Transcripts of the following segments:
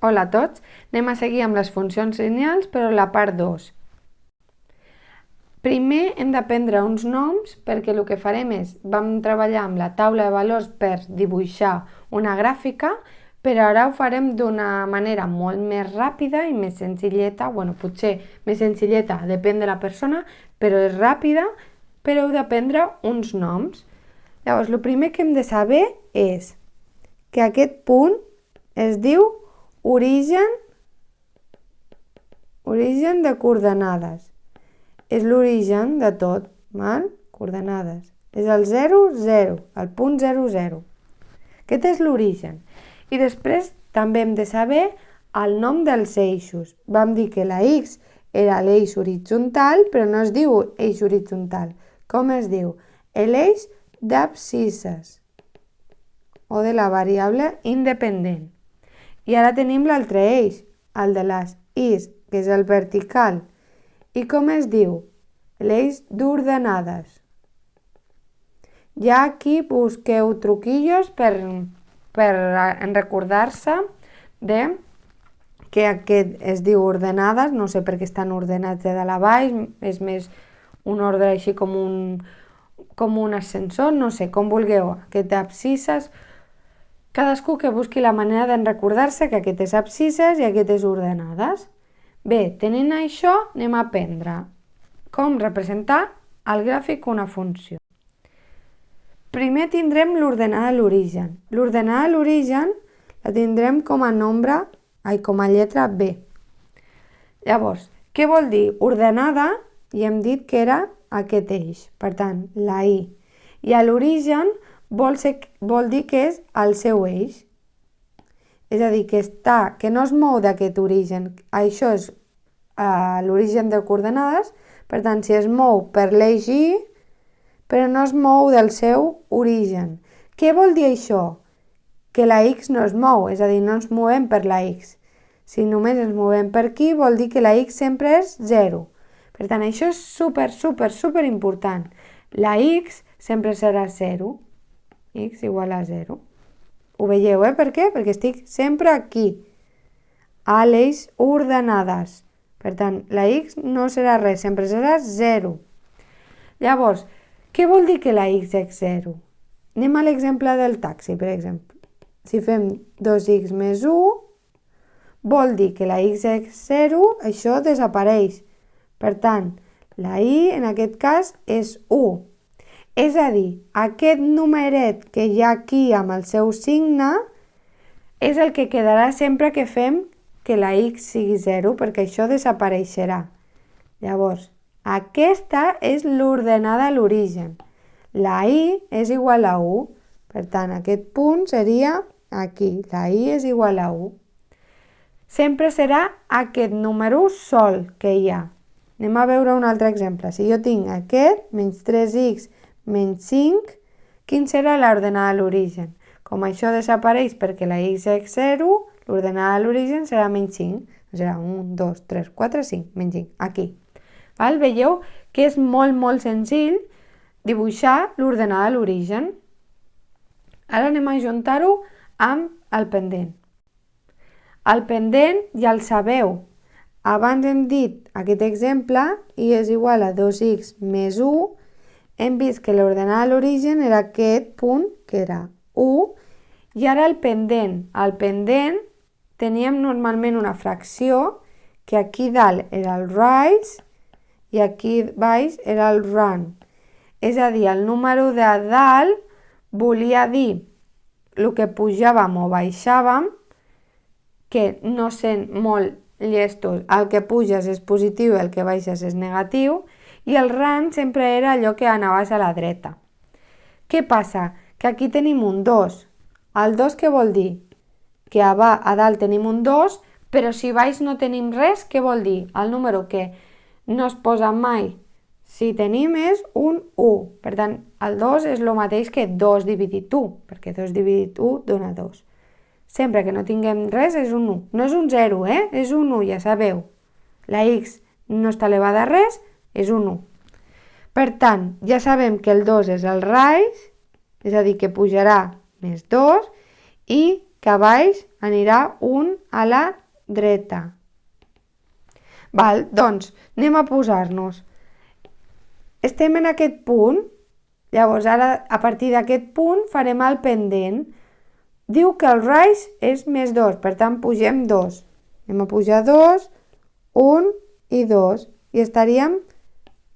Hola a tots, anem a seguir amb les funcions lineals, però la part 2. Primer hem d'aprendre uns noms perquè el que farem és, vam treballar amb la taula de valors per dibuixar una gràfica, però ara ho farem d'una manera molt més ràpida i més senzilleta, potser més senzilleta, depèn de la persona, però és ràpida, però heu d'aprendre uns noms. Llavors, el primer que hem de saber és que aquest punt es diu origen de coordenades. És l'origen de tot, val? Coordenades. És el 0, 0, el punt 0, 0. Aquest és l'origen. I després també hem de saber el nom dels eixos. Vam dir que la X era l'eix horitzontal, però no es diu eix horitzontal. Com es diu? L'eix d'abscisses o de la variable independent. I ara tenim l'altre eix, el de les Is, que és el vertical. I com es diu? L'eix d'ordenades. Ja aquí busqueu truquillos per recordar-se de que aquest es diu ordenades, no sé per què estan ordenats de dalt a baix, és més un ordre així com un ascensor, no sé, com vulgueu, aquest abscisses. Cadascú que busqui la manera de recordar-se que aquest és abscisses i aquest és ordenades. Bé, tenint això, anem a aprendre com representar al gràfic una funció. Primer tindrem l'ordenada a l'origen. L'ordenada a l'origen la tindrem com a lletra B. Llavors, què vol dir? Ordenada, i hem dit que era aquest eix, per tant, la I. I a l'origen vol dir que és el seu eix. És a dir, que no es mou d'aquest origen. Això és l'origen de coordenades, per tant, si es mou per l'eix Y, però no es mou del seu origen. Què vol dir això? Que la X no es mou, és a dir, no ens movem per la X. Si només ens movem per aquí, vol dir que la X sempre és 0. Per tant, això és super important. La X sempre serà 0. X igual a 0. Ho veieu, Per què? Perquè estic sempre aquí, a l'eix ordenades. Per tant, la X no serà res, sempre serà 0. Llavors, què vol dir que la X és 0? Anem a l'exemple del taxi, per exemple. Si fem 2x més 1, vol dir que la X és 0, això desapareix. Per tant, la Y en aquest cas és 1. És a dir, aquest numeret que hi ha aquí amb el seu signe és el que quedarà sempre que fem que la X sigui 0, perquè això desapareixerà. Llavors, aquesta és l'ordenada a l'origen. La Y és igual a 1, per tant, aquest punt seria aquí. La Y és igual a 1. Sempre serà aquest número sol que hi ha. Anem a veure un altre exemple. Si jo tinc aquest, menys 3x menys 5, quin serà l'ordenada a l'origen? Com això desapareix perquè la X és 0, l'ordenada a l'origen serà menys 5. Serà 1, 2, 3, 4, 5, menys 5, aquí. Val? Veieu que és molt senzill dibuixar l'ordenada a l'origen. Ara anem a ajuntar-ho amb el pendent. El pendent ja el sabeu. Abans hem dit aquest exemple, I és igual a 2x més 1, hem vist que l'ordenada a l'origen era aquest punt, que era 1, i ara el pendent. El pendent teníem normalment una fracció, que aquí dalt era el rise i aquí baix era el run. És a dir, el número de dalt volia dir el que pujàvem o baixàvem, que no sent molt llestos, el que puges és positiu i el que baixes és negatiu, i el run sempre era allò que anaves a la dreta. Què passa? Que aquí tenim un 2. El 2 què vol dir? Que a dalt tenim un 2, però si baix no tenim res, què vol dir? El número que no es posa mai si tenim és un 1. Per tant, el 2 és el mateix que 2 dividit 1, perquè 2 dividit 1 dona 2. Sempre que no tinguem res és un 1. No és un 0, És un 1, ja sabeu. La X no està elevada a res, és un 1. Per tant, ja sabem que el 2 és el rise, és a dir, que pujarà més 2, i que a baix anirà un a la dreta. Val, doncs anem a posar-nos. Estem en aquest punt, llavors ara a partir d'aquest punt farem el pendent. Diu que el rise és més 2, per tant pugem 2. Anem a pujar 2, 1 i 2 i estaríem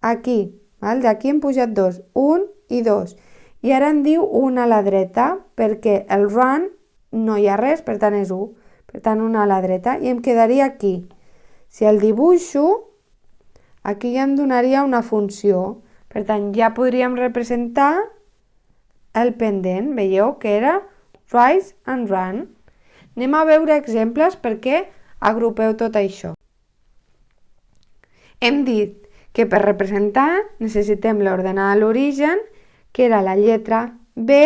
aquí. D'aquí hem pujat 2, 1 i 2. I ara em diu 1 a la dreta perquè el run no hi ha res, per tant és 1. Per tant 1 a la dreta i em quedaria aquí. Si el dibuixo, aquí ja em donaria una funció. Per tant, ja podríem representar el pendent. Veieu que era rise and run. Anem a veure exemples perquè agrupeu tot això. Hem dit que per representar necessitem l'ordenada a l'origen, que era la lletra B,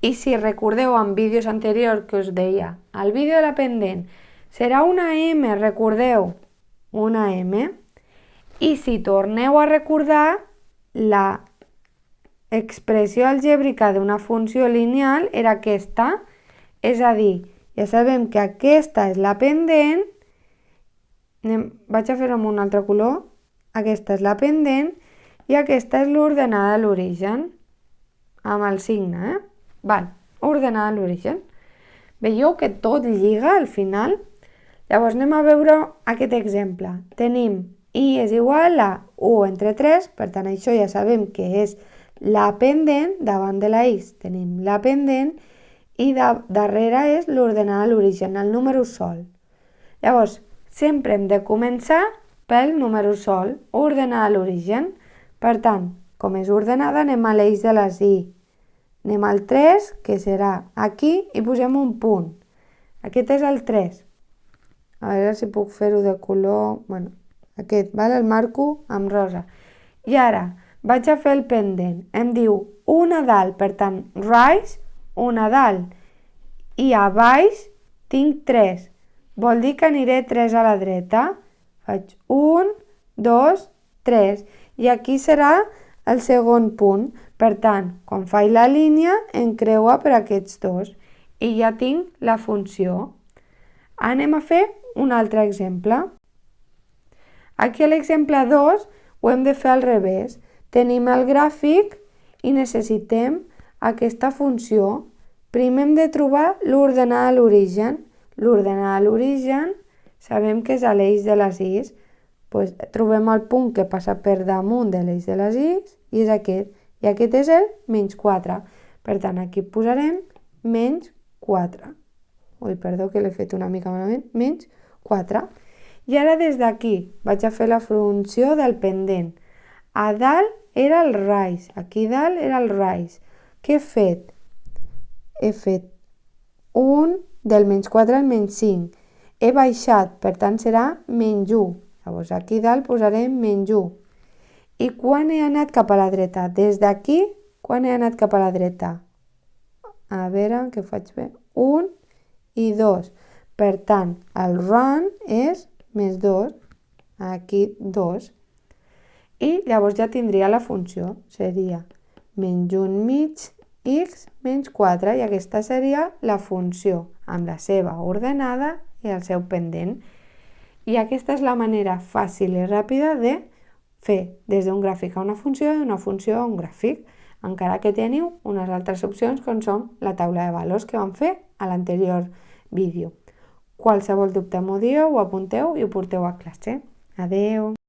i si recordeu en vídeos anteriors que us deia, el vídeo de la pendent serà una M, recordeu, una M, i si torneu a recordar, la expressió algèbrica d'una funció lineal era aquesta, és a dir, ja sabem que aquesta és la pendent, vaig a fer amb un altre color, aquesta és la pendent i aquesta és l'ordenada a l'origen, amb el signe, Val, ordenada a l'origen. Veieu que tot lliga al final? Llavors anem a veure aquest exemple. Tenim i és igual a 1 entre 3, per tant això ja sabem que és la pendent, davant de la x tenim la pendent i darrere és l'ordenada a l'origen, el número sol. Llavors, sempre hem de començar pel número sol, ordenada a l'origen. Per tant, com és ordenada, anem a l'eix de les i. Anem al 3, que serà aquí, i posem un punt. Aquest és el 3. A veure si puc fer-ho de color... Bueno, aquest, el marco amb rosa. I ara vaig a fer el pendent. Em diu 1 a dalt, per tant, rise, 1 a dalt. I a baix tinc 3. Vol dir que aniré 3 a la dreta. Faig 1, 2, 3. I aquí serà el segon punt. Per tant, quan faig la línia, em creua per aquests dos. I ja tinc la funció. Anem a fer un altre exemple. Aquí a l'exemple 2 ho hem de fer al revés. Tenim el gràfic i necessitem aquesta funció. Primer hem de trobar l'ordenada a l'origen. L'ordenada a l'origen sabem que és a l'eix de les is. Trobem el punt que passa per damunt de l'eix de les is i és aquest. I aquest és el menys 4. Per tant, aquí posarem menys 4. Ui, perdó, que l'he fet una mica malament. Menys 4. I ara des d'aquí vaig a fer la funció del pendent. A dalt era el rise. Aquí dalt era el rise. Què he fet? He fet 1 del menys 4 al menys 5. He baixat, per tant serà menys 1. Llavors aquí dalt posarem menys 1. I quan he anat cap a la dreta? Des d'aquí, quan he anat cap a la dreta? A veure, què faig bé? 1 i 2. Per tant, el run és més 2. Aquí 2. I llavors ja tindria la funció. Seria menys 1 mig x menys 4. I aquesta seria la funció, amb la seva ordenada i el seu pendent. I aquesta és la manera fàcil i ràpida de fer des d'un gràfic a una funció i d'una funció a un gràfic, encara que teniu unes altres opcions com són la taula de valors que vam fer a l'anterior vídeo. Qualsevol dubte m'ho dieu, ho apunteu i ho porteu a classe. Adeu!